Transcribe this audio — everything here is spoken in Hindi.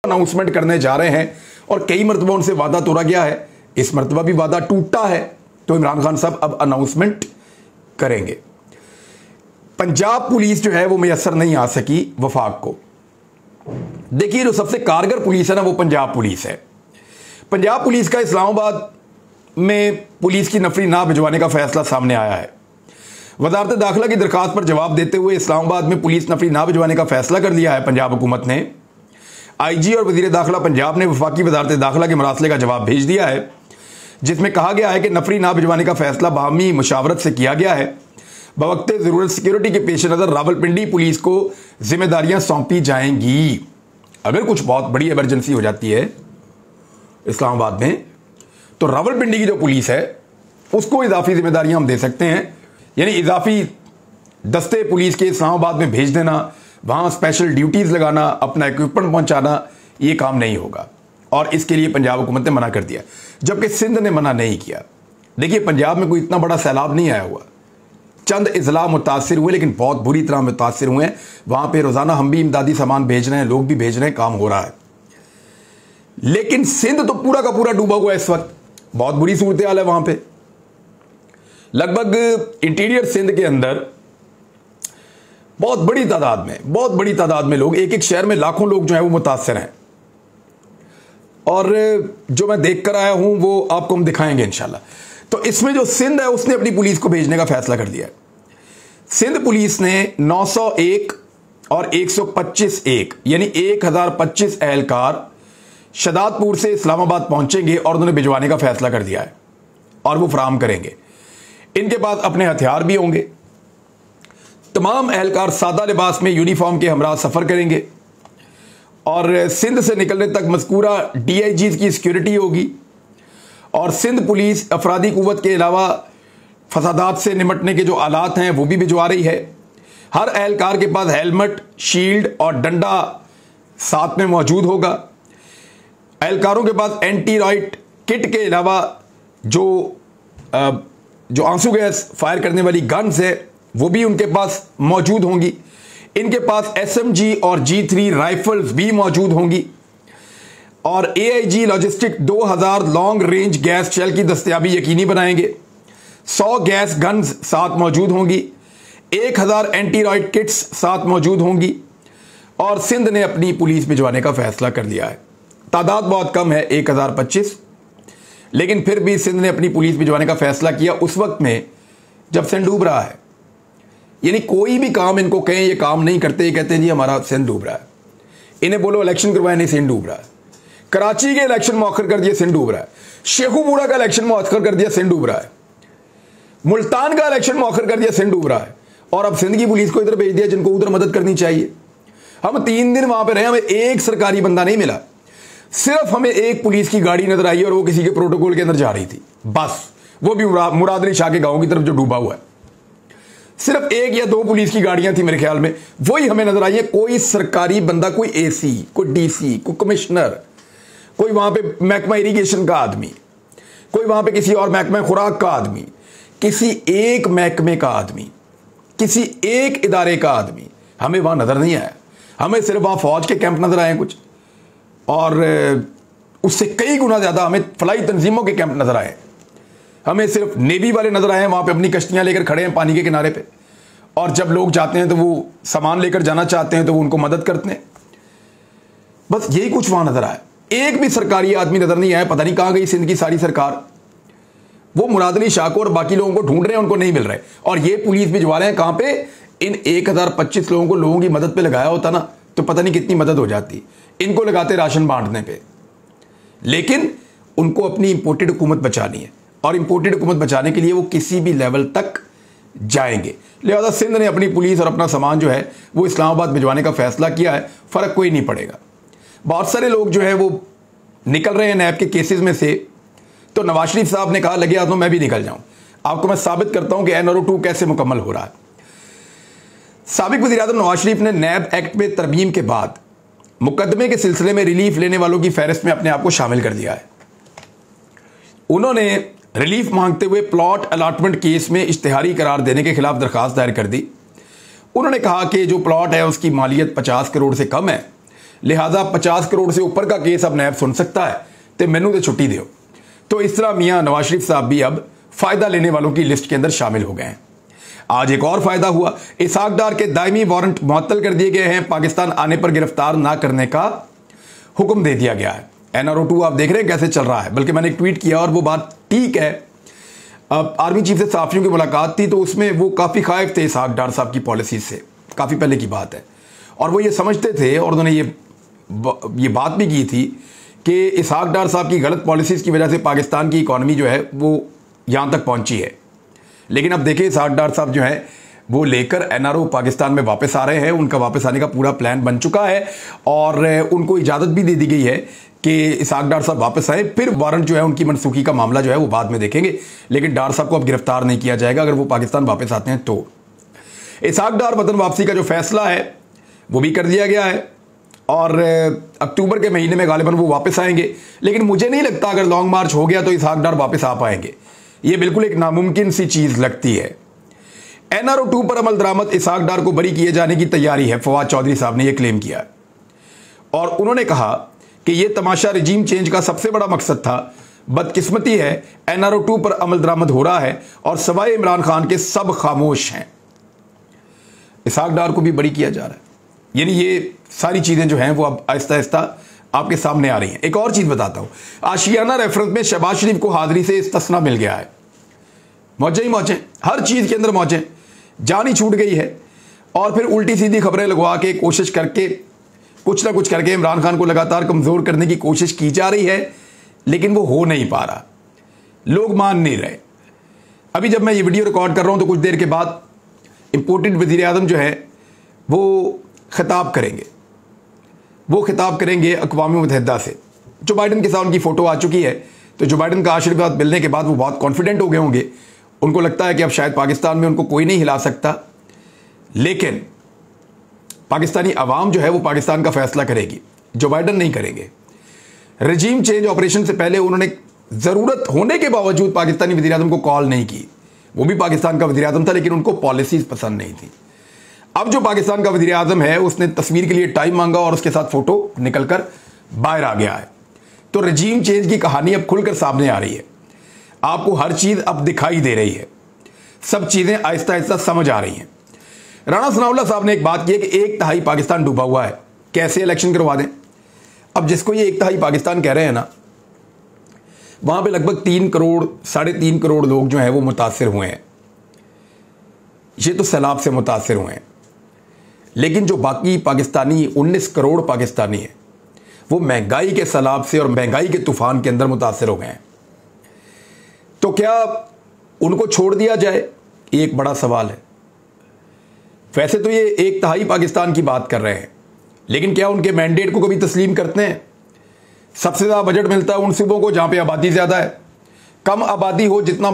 अनाउंसमेंट करने जा रहे हैं और कई मरतबा उनसे वादा तोड़ा गया है, इस मरतबा भी वादा टूटा है, तो इमरान खान साहब अब अनाउंसमेंट करेंगे। पंजाब पुलिस जो है वो मैसर नहीं आ सकी वफाक को। देखिए, जो सबसे कारगर पुलिस है ना वो पंजाब पुलिस है। पंजाब पुलिस का इस्लामाबाद में पुलिस की नफरी ना भिजवाने का फैसला सामने आया है। वजारत दाखिला की दरखास्त पर जवाब देते हुए इस्लामाबाद में पुलिस नफरी ना भिजवाने का फैसला कर लिया है पंजाब हुकूमत ने। आईजी और वजीर दाखिला पंजाब ने वफाकी वजारत दाखिला के मरासले का जवाब भेज दिया है, जिसमें कहा गया है कि नफरी ना भिजवाने का फैसला बाहमी मुशावरत से किया गया है। बवक्ते ज़रूरत सिक्योरिटी के पेश नज़र रावलपिंडी पुलिस को जिम्मेदारियां सौंपी जाएंगी। अगर कुछ बहुत बड़ी इमरजेंसी हो जाती है इस्लामाबाद में, तो रावलपिंडी की जो पुलिस है उसको इजाफी जिम्मेदारियां हम दे सकते हैं, यानी इजाफी दस्ते पुलिस के इस्लामाबाद में भेज देना, वहां स्पेशल ड्यूटीज लगाना, अपना इक्विपमेंट पहुंचाना, ये काम नहीं होगा। और इसके लिए पंजाब हुकूमत ने मना कर दिया, जबकि सिंध ने मना नहीं किया। देखिए, पंजाब में कोई इतना बड़ा सैलाब नहीं आया हुआ, चंद इजला मुतासिर हुए, लेकिन बहुत बुरी तरह मुतासिर हुए हैं। वहां पे रोजाना हम भी इमदादी सामान भेज रहे हैं, लोग भी भेज रहे हैं, काम हो रहा है। लेकिन सिंध तो पूरा का पूरा डूबा हुआ है इस वक्त, बहुत बुरी सूरत हाल है वहां पे। लगभग इंटीरियर सिंध के अंदर बहुत बड़ी तादाद में लोग, एक एक शहर में लाखों लोग जो है वो मुतासिर हैं। और जो मैं देख कर आया हूं वो आपको हम दिखाएंगे इंशाल्लाह। तो इसमें जो सिंध है उसने अपनी पुलिस को भेजने का फैसला कर दिया है। सिंध पुलिस ने 901 और 125 यानी 1025 एहलकार शदादपुर से इस्लामाबाद पहुंचेंगे और उन्होंने भिजवाने का फैसला कर दिया है, और वो फराहम करेंगे। इनके पास अपने हथियार भी होंगे। तमाम एहलकार सादा लिबास में यूनिफॉर्म के हमरा सफर करेंगे और सिंध से निकलने तक मज़कूरा DIGs की सिक्योरिटी होगी। और सिंध पुलिस अफरादी कुव्वत के अलावा फसादात से निमटने के जो आलात हैं वो भी भिजवा रही है। हर एहलकार के पास हेलमेट, शील्ड और डंडा साथ में मौजूद होगा। एहलकारों के पास एंटी राइट किट के अलावा जो आंसू गैस फायर करने वाली गन्स है वो भी उनके पास मौजूद होंगी। इनके पास SMG और G3 राइफल्स भी मौजूद होंगी। और AIG logistic 2000 long range gas shell की दस्तयाबी यकीनी बनाएंगे। 100 गैस गन्स साथ मौजूद होंगी। 1000 एंटी राइट किट्स साथ मौजूद होंगी। और सिंध ने अपनी पुलिस भिजवाने का फैसला कर लिया है। तादाद बहुत कम है, 1025, लेकिन फिर भी सिंध ने अपनी पुलिस भिजवाने का फैसला किया उस वक्त में जब सिंध डूब रहा है। यानी कोई भी काम इनको कहें ये काम नहीं करते, ये कहते हैं जी हमारा सिंध डूब रहा है। इन्हें बोलो इलेक्शन करवाए, नहीं सिंध डूब रहा है। कराची के इलेक्शन मौखर कर दिया, सिंध डूब रहा है। शेखुपुरा का इलेक्शन मौखर कर दिया, सिंध डूब रहा है। मुल्तान का इलेक्शन मौखर कर दिया, सिंध डूब रहा है। और अब सिंध की पुलिस को इधर भेज दिया जिनको उधर मदद करनी चाहिए। हम 3 दिन वहां पर रहे, हमें एक सरकारी बंदा नहीं मिला, सिर्फ हमें एक पुलिस की गाड़ी नजर आई और वो किसी के प्रोटोकॉल के अंदर जा रही थी, बस। वो भी मुराद अली शाह के गांव की तरफ जो डूबा हुआ है। सिर्फ 1 या 2 पुलिस की गाड़ियां थी मेरे ख्याल में, वही हमें नजर आई है। कोई सरकारी बंदा, कोई AC, कोई DC, कोई कमिश्नर, कोई वहां पे महकमा इरीगेशन का आदमी, कोई वहां पे किसी और महकमा खुराक का आदमी, किसी एक महकमे का आदमी, किसी एक इदारे का आदमी हमें वहां नजर नहीं आया। हमें सिर्फ वहां फौज के कैंप नजर आए कुछ, और उससे कई गुना ज्यादा हमें फलाई तंजीमों के कैंप नजर आए। हमें सिर्फ नेवी वाले नजर आए हैं, वहां पे अपनी कश्तियां लेकर खड़े हैं पानी के किनारे पे, और जब लोग जाते हैं तो वो सामान लेकर जाना चाहते हैं तो वो उनको मदद करते हैं। बस यही कुछ वहां नजर आया। एक भी सरकारी आदमी नजर नहीं आया। पता नहीं कहां गई सिंध की सारी सरकार। वो मुराद अली शाह को और बाकी लोगों को ढूंढ रहे हैं, उनको नहीं मिल रहे। और ये पुलिस भिजवा रहे हैं कहां पे? इन 1025 लोगों को लोगों की मदद पे लगाया होता ना तो पता नहीं कितनी मदद हो जाती। इनको लगाते राशन बांटने पे, लेकिन उनको अपनी इंपोर्टेड हुकूमत बचानी है, और इंपोर्टेड हुकूमत बचाने के लिए वो किसी भी लेवल तक जाएंगे। लिहाजा सिंध ने अपनी पुलिस और अपना सामान जो है वो इस्लामाबाद भिजवाने का फैसला किया है। फर्क कोई नहीं पड़ेगा। बहुत सारे लोग जो है वो निकल रहे हैं नैब के केसेस में से, तो नवाज शरीफ साहब ने कहा लगे हाथों मैं भी निकल जाऊं। आपको मैं साबित करता हूं कि NRO2 कैसे मुकम्मल हो रहा है। साबिक वज़ीर-ए-आज़म नवाज शरीफ ने नैब एक्ट में तरमीम के बाद मुकदमे के सिलसिले में रिलीफ लेने वालों की फहरिस्त में अपने आप को शामिल कर दिया है। उन्होंने रिलीफ मांगते हुए प्लॉट अलाटमेंट केस में इश्तिहारी करार देने के खिलाफ दरखास्त दायर कर दी। उन्होंने कहा कि जो प्लॉट है उसकी मालियत 50 करोड़ से कम है, लिहाजा 50 करोड़ से ऊपर का केस अब नैब सुन सकता है, तो मैनू तो छुट्टी दो। तो इस तरह मियां नवाज शरीफ साहब भी अब फायदा लेने वालों की लिस्ट के अंदर शामिल हो गए हैं। आज एक और फायदा हुआ, इसहाक डार के दायमी वारंट मुअत्तल कर दिए गए हैं। पाकिस्तान आने पर गिरफ्तार ना करने का हुक्म दे दिया गया है। NRO 2 आप देख रहे हैं कैसे चल रहा है। बल्कि मैंने एक ट्वीट किया और वो बात ठीक है। अब आर्मी चीफ से सहाफियों की मुलाकात थी, तो उसमें वो काफ़ी खाइफ थे इसहाक डार साहब की पॉलिसी से, काफ़ी पहले की बात है। और वो ये समझते थे और उन्होंने ये बात भी की थी कि इसहाक डार साहब की गलत पॉलिसीज़ की वजह से पाकिस्तान की इकॉनमी जो है वो यहाँ तक पहुँची है। लेकिन अब देखिए इसहाक डार साहब जो है वो लेकर NRO पाकिस्तान में वापस आ रहे हैं। उनका वापस आने का पूरा प्लान बन चुका है और उनको इजाज़त भी दे दी गई है कि इसहाक डार साहब वापस आए। फिर वारंट जो है उनकी मनसूखी का मामला जो है वो बाद में देखेंगे, लेकिन डार साहब को अब गिरफ्तार नहीं किया जाएगा अगर वो पाकिस्तान वापस आते हैं तो। इसहाक डार वतन वापसी का जो फैसला है वो भी कर दिया गया है और अक्टूबर के महीने में गालिबन वो वापस आएंगे। लेकिन मुझे नहीं लगता अगर लॉन्ग मार्च हो गया तो इसहाक डार वापस आ पाएंगे। ये बिल्कुल एक नामुमकिन सी चीज़ लगती है। NRO 2 पर अमल दरामद इसहाक डार को बरी किए जाने की तैयारी है, फवाद चौधरी साहब ने यह क्लेम किया और उन्होंने कहा कि यह तमाशा रिजीम चेंज का सबसे बड़ा मकसद था। बदकिस्मती है NRO 2 पर अमल दरामद हो रहा है और सवाए इमरान खान के सब खामोश हैं। इसहाक डार को भी बरी किया जा रहा है। यानी ये सारी चीज़ें जो हैं वो अब आहिस्ता आहिस्ता आपके सामने आ रही हैं। एक और चीज़ बताता हूँ, आशियाना रेफरेंस में शहबाज शरीफ को हाजिरी से इस्तिस्ना मिल गया है। मौजें ही मौजें, हर चीज़ के अंदर मौजें, जान ही छूट गई है। और फिर उल्टी सीधी खबरें लगवा के कोशिश करके कुछ ना कुछ करके इमरान खान को लगातार कमज़ोर करने की कोशिश की जा रही है, लेकिन वो हो नहीं पा रहा, लोग मान नहीं रहे। अभी जब मैं ये वीडियो रिकॉर्ड कर रहा हूँ तो कुछ देर के बाद इम्पोर्टेड वज़ीर आज़म जो है वो खिताब करेंगे। वो खिताब करेंगे अक़वाम मुत्तहिदा से। जो बाइडन के साथ उनकी फ़ोटो आ चुकी है, तो जो बाइडन का आशीर्वाद मिलने के बाद वो बहुत कॉन्फिडेंट हो गए होंगे। उनको लगता है कि अब शायद पाकिस्तान में उनको कोई नहीं हिला सकता, लेकिन पाकिस्तानी अवाम जो है वो पाकिस्तान का फैसला करेगी, जो बाइडन नहीं करेंगे। रजीम चेंज ऑपरेशन से पहले उन्होंने ज़रूरत होने के बावजूद पाकिस्तानी वज़ीर आज़म को कॉल नहीं की। वो भी पाकिस्तान का वज़ीर आज़म था, लेकिन उनको पॉलिसीज़ पसंद नहीं थी। अब जो पाकिस्तान का वज़ीर आज़म है उसने तस्वीर के लिए टाइम मांगा और उसके साथ फ़ोटो निकलकर बाहर आ गया है। तो रजीम चेंज की कहानी अब खुलकर सामने आ रही है। आपको हर चीज़ अब दिखाई दे रही है, सब चीज़ें आहिस्ता आहिस्ता समझ आ रही हैं। राणा सनाउल्लाह साहब ने एक बात की है कि 1/3 पाकिस्तान डूबा हुआ है, कैसे इलेक्शन करवा दें। अब जिसको ये 1/3 पाकिस्तान कह रहे हैं ना, वहाँ पे लगभग 3 करोड़ 3.5 करोड़ लोग जो हैं वो मुतासिर हुए हैं। ये तो सैलाब से मुतासिर हुए हैं, लेकिन जो बाकी पाकिस्तानी 19 करोड़ पाकिस्तानी हैं वो महंगाई के सैलाब से और महंगाई के तूफान के अंदर मुतासिर हो गए हैं। तो क्या उनको छोड़ दिया जाए, ये एक बड़ा सवाल है। वैसे तो ये 1/3 पाकिस्तान की बात कर रहे हैं, लेकिन क्या उनके मैंडेट को कभी तस्लीम करते हैं? सबसे ज़्यादा बजट मिलता है उन सूबों को जहाँ पे आबादी ज़्यादा है। कम आबादी हो जितना